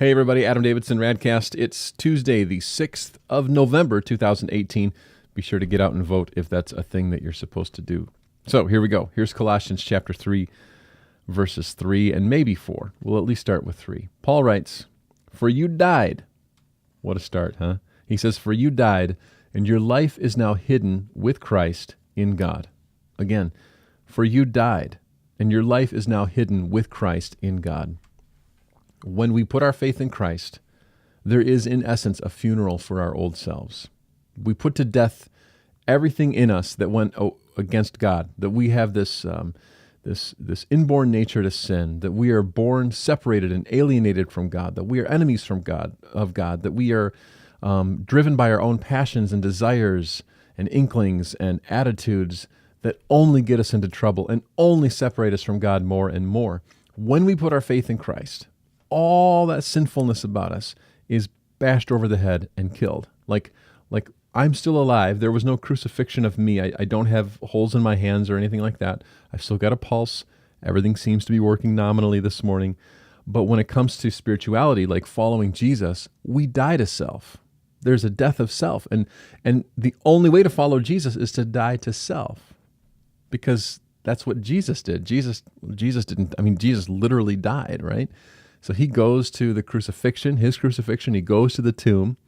Hey everybody, Adam Davidson, RadCast. It's Tuesday, the 6th of November, 2018. Be sure to get out and vote if that's a thing that you're supposed to do. So here we go. Here's Colossians chapter 3, verses 3 and maybe 4. We'll at least start with 3. Paul writes, "For you died." What a start, huh? He says, "For you died, and your life is now hidden with Christ in God." Again, "For you died, and your life is now hidden with Christ in God." When we put our faith in Christ, there is in essence a funeral for our old selves. We put to death everything in us that went against God, that we have this inborn nature to sin, that we are born separated and alienated from God, that we are enemies from God, that we are driven by our own passions and desires and inklings and attitudes that only get us into trouble and only separate us from God more and more. When we put our faith in Christ, all that sinfulness about us is bashed over the head and killed. Like I'm still alive. There was no crucifixion of me. I don't have holes in my hands or anything like that. I've still got a pulse. Everything seems to be working nominally this morning. But when it comes to spirituality, like following Jesus, we die to self. There's a death of self. And the only way to follow Jesus is to die to self, because that's what Jesus did. Jesus literally died, right? So he goes to the crucifixion, his crucifixion, he goes to the tomb.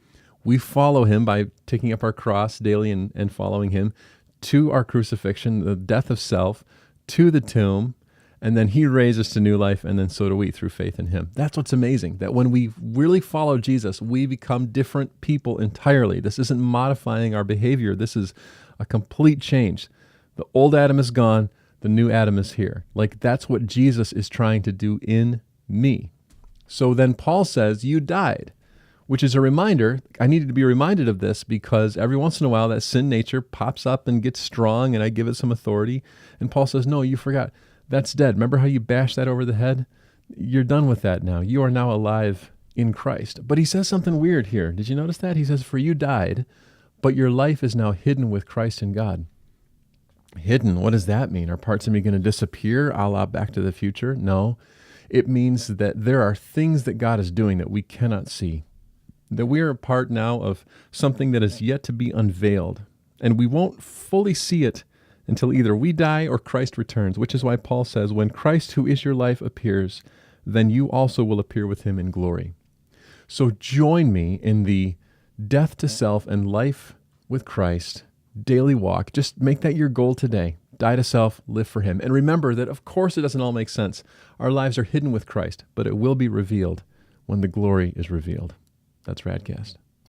We follow him by taking up our cross daily and following him to our crucifixion, the death of self, to the tomb, and then he raises to new life, and then so do we through faith in him. That's what's amazing, that when we really follow Jesus, we become different people entirely. This isn't modifying our behavior. This is a complete change. The old Adam is gone, the new Adam is here. Like, that's what Jesus is trying to do in me. So then Paul says, you died, which is a reminder. I needed to be reminded of this because every once in a while that sin nature pops up and gets strong and I give it some authority. And Paul says, no, you forgot. That's dead. Remember how you bashed that over the head? You're done with that now. You are now alive in Christ. But he says something weird here. Did you notice that? He says, for you died, but your life is now hidden with Christ in God. Hidden, what does that mean? Are parts of me going to disappear a la Back to the Future? No. It means that there are things that God is doing that we cannot see, that we are a part now of something that is yet to be unveiled, and we won't fully see it until either we die or Christ returns, which is why Paul says, when Christ, who is your life, appears, then you also will appear with him in glory. So join me in the death to self and life with Christ daily walk. Just make that your goal today. Die to self, live for him. And remember that, of course, it doesn't all make sense. Our lives are hidden with Christ, but it will be revealed when the glory is revealed. That's RadCast.